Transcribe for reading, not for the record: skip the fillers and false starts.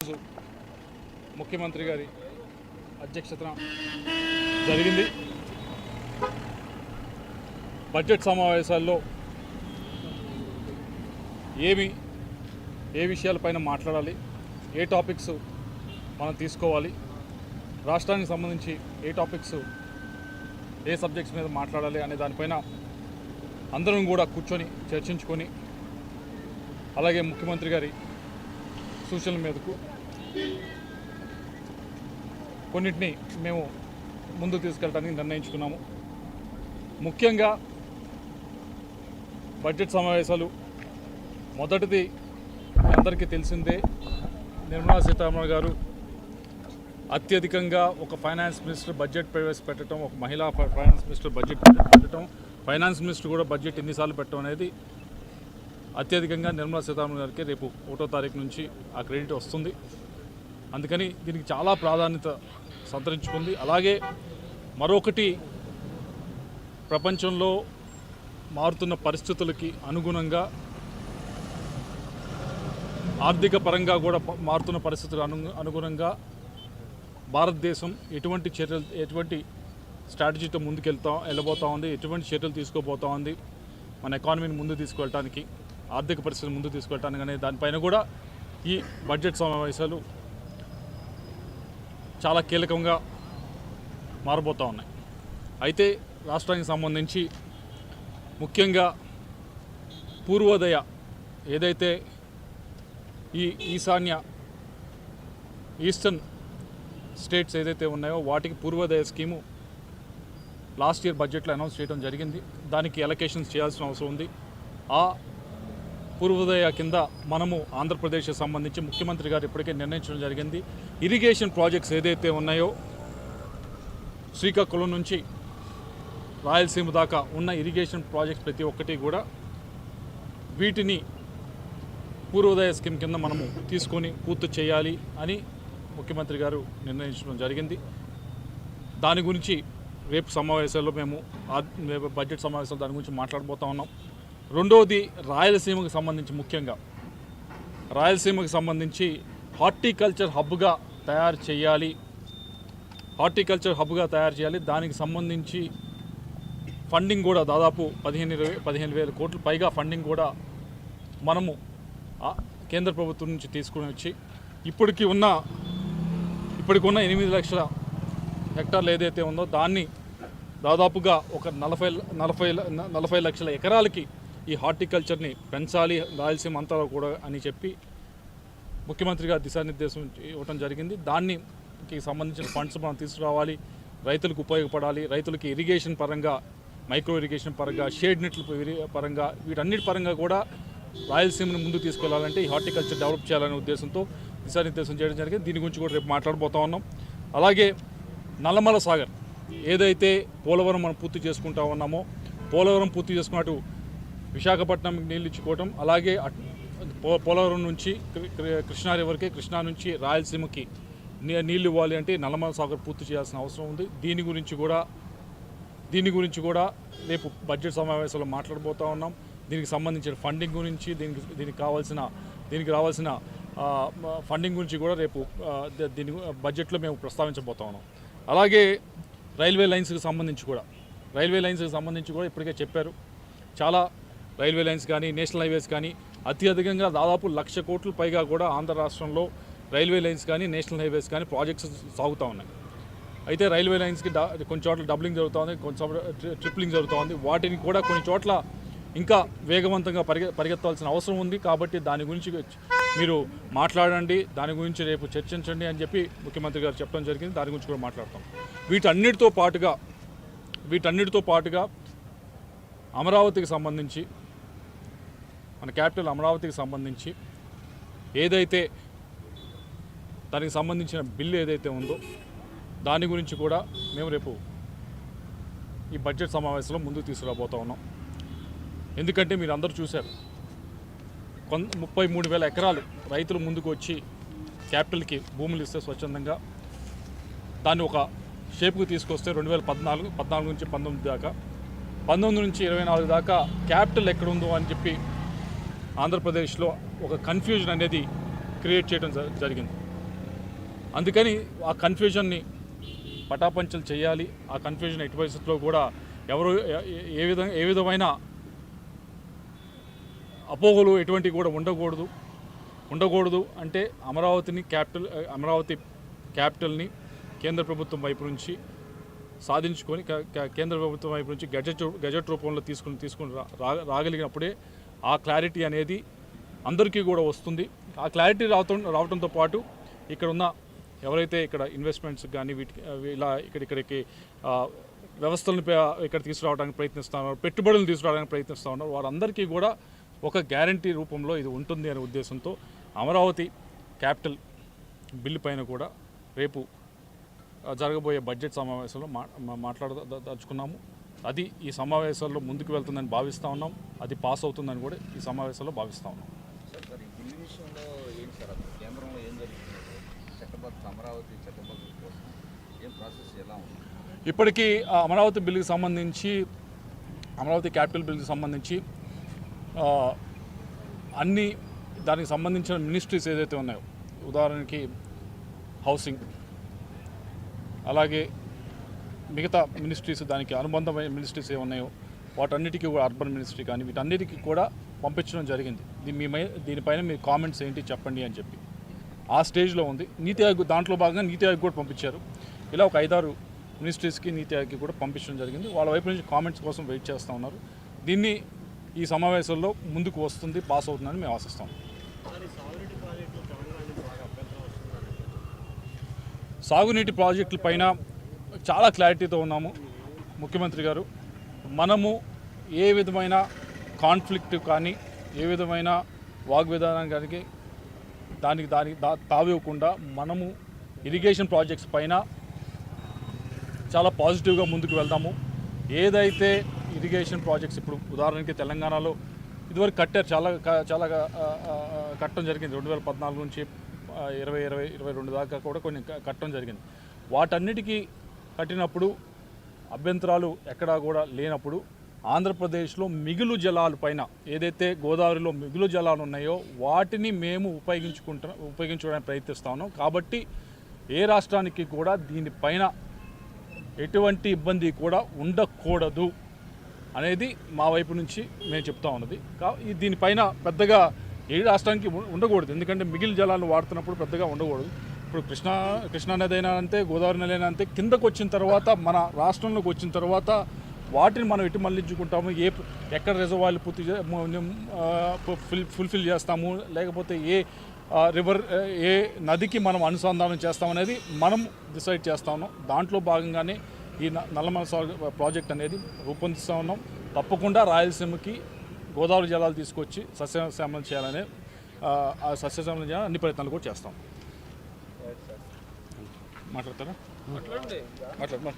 ఈరోజు ముఖ్యమంత్రి గారి అధ్యక్షతన జరిగింది. బడ్జెట్ సమావేశాల్లో ఏ విషయాలపైన మాట్లాడాలి, ఏ టాపిక్స్ మనం తీసుకోవాలి, రాష్ట్రానికి సంబంధించి ఏ టాపిక్స్ ఏ సబ్జెక్ట్స్ మీద మాట్లాడాలి అనే దానిపైన అందరం కూడా కూర్చొని చర్చించుకొని అలాగే ముఖ్యమంత్రి గారి సూచనల మీదకు కొన్నిటిని మేము ముందుకు తీసుకెళ్ళడానికి నిర్ణయించుకున్నాము. ముఖ్యంగా బడ్జెట్ సమావేశాలు మొదటిది అందరికీ తెలిసిందే, నిర్మలా సీతారామన్ గారు అత్యధికంగా ఒక ఫైనాన్స్ మినిస్టర్ బడ్జెట్ ప్రవేశపెట్టడం, ఒక మహిళా ఫైనాన్స్ మినిస్టర్ బడ్జెట్ పెట్టడం, ఫైనాన్స్ మినిస్టర్ కూడా బడ్జెట్ ఎన్నిసార్లు పెట్టడం అనేది అత్యధికంగా నిర్మలా సీతారామన్ గారికి రేపు 1వ తారీఖు నుంచి ఆ క్రెడిట్ వస్తుంది. అందుకని దీనికి చాలా ప్రాధాన్యత సంతరించుకుంది. అలాగే మరొకటి, ప్రపంచంలో మారుతున్న పరిస్థితులకి అనుగుణంగా, ఆర్థిక పరంగా కూడా మారుతున్న పరిస్థితులకు అనుగుణంగా భారతదేశం ఎటువంటి స్ట్రాటజీతో వెళ్ళబోతూ ఉంది, ఎటువంటి చర్యలు తీసుకోబోతూ ఉంది, మన ఎకానమీని ముందు తీసుకువెళ్ళడానికి, ఆర్థిక పరిస్థితిని ముందు తీసుకువెళ్ళడానికి అనే దానిపైన కూడా ఈ బడ్జెట్ సమావేశాలు చాలా కీలకంగా మారబోతూ ఉన్నాయి. అయితే రాష్ట్రానికి సంబంధించి ముఖ్యంగా పూర్వోదయ ఏదైతే ఈ ఈస్టర్న్ స్టేట్స్ ఏదైతే ఉన్నాయో వాటికి పూర్వోదయ స్కీము లాస్ట్ ఇయర్ బడ్జెట్లో అనౌన్స్ చేయడం జరిగింది. దానికి అలొకేషన్స్ చేయాల్సిన అవసరం ఉంది. ఆ పూర్వోదయ కింద మనము ఆంధ్రప్రదేశ్కి సంబంధించి ముఖ్యమంత్రి గారు ఇప్పటికే నిర్ణయించడం జరిగింది. ఇరిగేషన్ ప్రాజెక్ట్స్ ఏదైతే ఉన్నాయో శ్రీకాకుళం నుంచి రాయలసీమ దాకా ఉన్న ఇరిగేషన్ ప్రాజెక్ట్స్ ప్రతి ఒక్కటి కూడా వీటిని పూర్వోదయ స్కీమ్ కింద మనము తీసుకొని పూర్తి చేయాలి అని ముఖ్యమంత్రి గారు నిర్ణయించడం జరిగింది. దాని గురించి రేపు సమావేశాల్లో మేము బడ్జెట్ సమావేశాలు దాని గురించి మాట్లాడబోతా ఉన్నాం. రెండవది, రాయలసీమకు సంబంధించి ముఖ్యంగా రాయలసీమకు సంబంధించి హార్టికల్చర్ హబ్గా తయారు చేయాలి. దానికి సంబంధించి ఫండింగ్ కూడా దాదాపు 15,000 కోట్ల పైగా ఫండింగ్ కూడా మనము కేంద్ర ప్రభుత్వం నుంచి తీసుకుని వచ్చి ఇప్పటికి ఉన్న 8 లక్షల హెక్టార్లు ఏదైతే ఉందో దాన్ని దాదాపుగా ఒక 40 లక్షల ఎకరాలకి ఈ హార్టికల్చర్ని పెంచాలి రాయలసీమ అంతా కూడా అని చెప్పి ముఖ్యమంత్రి గారు దిశానిర్దేశం ఇవ్వడం జరిగింది. దానికి సంబంధించిన ఫండ్స్ మనం తీసుకురావాలి, రైతులకు ఉపయోగపడాలి, రైతులకి ఇరిగేషన్ పరంగా, మైక్రో ఇరిగేషన్ పరంగా, షేడ్ నెట్ల పరంగా, వీటన్నిటి పరంగా కూడా రాయలసీమను ముందుకు తీసుకెళ్లాలంటే ఈ హార్టికల్చర్ డెవలప్ చేయాలనే ఉద్దేశంతో దిశానిర్దేశం చేయడం జరిగింది. దీని గురించి కూడా రేపు మాట్లాడబోతా ఉన్నాం. అలాగే నల్లమల సాగర్ ఏదైతే పోలవరం మనం పూర్తి చేసుకుంటా ఉన్నామో, పోలవరం పూర్తి చేసుకున్నట్టు విశాఖపట్నం నీళ్ళు ఇచ్చుకోవటం, అలాగే పోలవరం నుంచి కృష్ణా రివర్కి, కృష్ణా నుంచి రాయలసీమకి నీళ్ళు ఇవ్వాలి అంటే నల్లమల సాగర్ పూర్తి చేయాల్సిన అవసరం ఉంది. దీని గురించి కూడా రేపు బడ్జెట్ సమావేశంలో మాట్లాడబోతూ ఉన్నాం. దీనికి సంబంధించిన ఫండింగ్ గురించి, దీనికి రావాల్సిన ఫండింగ్ గురించి కూడా రేపు దీని బడ్జెట్లో మేము ప్రస్తావించబోతా ఉన్నాం. అలాగే రైల్వే లైన్స్కి సంబంధించి కూడా ఇప్పటికే చెప్పారు, చాలా రైల్వే లైన్స్ కానీ, నేషనల్ హైవేస్ కానీ అత్యధికంగా దాదాపు 1,00,000 కోట్ల పైగా కూడా ఆంధ్ర రాష్ట్రంలో రైల్వే లైన్స్ కానీ, నేషనల్ హైవేస్ కానీ ప్రాజెక్ట్స్ సాగుతూ ఉన్నాయి. అయితే రైల్వే లైన్స్కి కొన్ని చోట్ల డబ్లింగ్ జరుగుతుంది, కొన్ని చోట్ల ట్రిప్లింగ్ జరుగుతుంది. వాటిని కూడా కొన్ని చోట్ల ఇంకా వేగవంతంగా పరిగెత్తాల్సిన అవసరం ఉంది. కాబట్టి దాని గురించి మీరు మాట్లాడండి, దాని గురించి రేపు చర్చించండి అని చెప్పి ముఖ్యమంత్రి గారు చెప్పడం జరిగింది. దాని గురించి కూడా మాట్లాడతాం. వీటన్నిటితో పాటుగా అమరావతికి సంబంధించి, మన క్యాపిటల్ అమరావతికి సంబంధించి ఏదైతే దానికి సంబంధించిన బిల్లు ఏదైతే ఉందో దాని గురించి కూడా మేము రేపు ఈ బడ్జెట్ సమావేశంలో ముందుకు తీసుకురాబోతా ఉన్నాం. ఎందుకంటే మీరు అందరూ చూశారు, 33,000 ఎకరాలు రైతులు ముందుకు వచ్చి క్యాపిటల్కి భూములు ఇస్తే స్వచ్ఛందంగా దాన్ని ఒక షేప్కి తీసుకొస్తే 2014 నుంచి 19 దాకా, 19 నుంచి 24 దాకా క్యాపిటల్ ఎక్కడుందో అని చెప్పి ఆంధ్రప్రదేశ్లో ఒక కన్ఫ్యూజన్ అనేది క్రియేట్ చేయడం జరిగింది. అందుకని ఆ కన్ఫ్యూజన్ని పటాపంచలు చేయాలి. ఆ కన్ఫ్యూజన్ ఎట్టి పరిస్థితుల్లో కూడా ఎవరు ఏ విధమైన అపోహలు ఎటువంటివి కూడా ఉండకూడదు అంటే అమరావతి క్యాపిటల్ని కేంద్ర ప్రభుత్వం వైపు నుంచి సాధించుకొని కేంద్ర ప్రభుత్వం వైపు నుంచి గెజెట్ రూపంలో తీసుకుని రాగలిగినప్పుడే ఆ క్లారిటీ అనేది అందరికీ కూడా వస్తుంది. ఆ క్లారిటీ రావడంతో పాటు ఇక్కడ ఉన్న ఎవరైతే ఇక్కడ ఇన్వెస్ట్మెంట్స్ కానీ ఇలా ఇక్కడికి వ్యవస్థలను ఇక్కడ తీసుకురావడానికి ప్రయత్నిస్తూ ఉన్నారు, పెట్టుబడులను తీసుకురావడానికి ప్రయత్నిస్తూ ఉన్నారు, వారందరికీ కూడా ఒక గ్యారంటీ రూపంలో ఇది ఉంటుంది అనే ఉద్దేశంతో అమరావతి క్యాపిటల్ బిల్లు పైన కూడా రేపు జరగబోయే బడ్జెట్ సమావేశంలో మాట్లాడదలుచుకున్నాము. అది ఈ సమావేశాల్లో ముందుకు వెళ్తుందని భావిస్తూ ఉన్నాం. అది పాస్ అవుతుందని కూడా ఈ సమావేశంలో భావిస్తూ ఉన్నాం. ఇప్పటికీ అమరావతి బిల్లుకి సంబంధించి అమరావతి క్యాపిటల్ బిల్లుకి సంబంధించి అన్ని దానికి సంబంధించిన మినిస్ట్రీస్ ఏదైతే ఉన్నాయో, ఉదాహరణకి హౌసింగ్, అలాగే మిగతా మినిస్ట్రీస్ దానికి అనుబంధమైన మినిస్ట్రీస్ ఏమున్నాయో వాటన్నిటికీ కూడా అర్బన్ మినిస్ట్రీ కానీ వీటన్నిటికీ కూడా పంపించడం జరిగింది. దీనిపైన మీ కామెంట్స్ ఏంటి చెప్పండి అని చెప్పి ఆ స్టేజ్లో ఉంది. నీతి ఆయోగ్ దాంట్లో భాగంగా నీతి ఆయోగ్ కూడా పంపించారు. ఇలా ఒక 5-6 మినిస్ట్రీస్కి నీతి ఆయోగ్కి కూడా పంపించడం జరిగింది. వాళ్ళ వైపు నుంచి కామెంట్స్ కోసం వెయిట్ చేస్తూ ఉన్నారు. దీన్ని ఈ సమావేశంలో ముందుకు వస్తుంది, పాస్ అవుతుందని మేము ఆశిస్తాం. సాగునీటి ప్రాజెక్టుల పైన చాలా క్లారిటీతో ఉన్నాము. ముఖ్యమంత్రి గారు, మనము ఏ విధమైన కాన్ఫ్లిక్ట్ కానీ ఏ విధమైన వాగ్విధానానికి దానికి తావివ్వకుండా మనము ఇరిగేషన్ ప్రాజెక్ట్స్ పైన చాలా పాజిటివ్గా ముందుకు వెళ్దాము. ఏదైతే ఇరిగేషన్ ప్రాజెక్ట్స్ ఇప్పుడు ఉదాహరణకి తెలంగాణలో ఇదివరకు కట్టారు, చాలా కట్టడం జరిగింది. 2014 నుంచి 2022 దాకా కూడా కొన్ని కట్టడం జరిగింది. వాటన్నిటికీ కట్టినప్పుడు అభ్యంతరాలు ఎక్కడా కూడా లేనప్పుడు ఆంధ్రప్రదేశ్లో మిగులు జలాల పైన ఏదైతే గోదావరిలో మిగులు జలాలు ఉన్నాయో వాటిని మేము ఉపయోగించుకోవడానికి ప్రయత్నిస్తా ఉన్నాం. కాబట్టి ఏ రాష్ట్రానికి కూడా దీనిపైన ఎటువంటి ఇబ్బంది కూడా ఉండకూడదు అనేది మా వైపు నుంచి మేము చెప్తా ఉన్నది. దీనిపైన పెద్దగా ఏ రాష్ట్రానికి ఉండకూడదు, ఎందుకంటే మిగిలిన జలాలను వాడుతున్నప్పుడు పెద్దగా ఉండకూడదు. ఇప్పుడు కృష్ణా నది అయినా అంతే, గోదావరి నది అయినా అంతే, కిందకు వచ్చిన తర్వాత మన రాష్ట్రంలోకి వచ్చిన తర్వాత వాటిని మనం ఎటు మళ్ళించుకుంటాము, ఎక్కడ రిజర్వాయర్లు ఫుల్ఫిల్ చేస్తాము, లేకపోతే ఏ నదికి మనం అనుసంధానం చేస్తామనేది మనం డిసైడ్ చేస్తా ఉన్నాం. దాంట్లో భాగంగానే ఈ నల్లమల ప్రాజెక్ట్ అనేది రూపొందిస్తూ ఉన్నాం. తప్పకుండా రాయలసీమకి గోదావరి జలాలు తీసుకొచ్చి సస్యశ్యామలం చేయాలనే సస్యశ్యామలం చేయాలని అన్ని ప్రయత్నాలు కూడా చేస్తాం. మాట్లాడతారా? మాట్లాడు.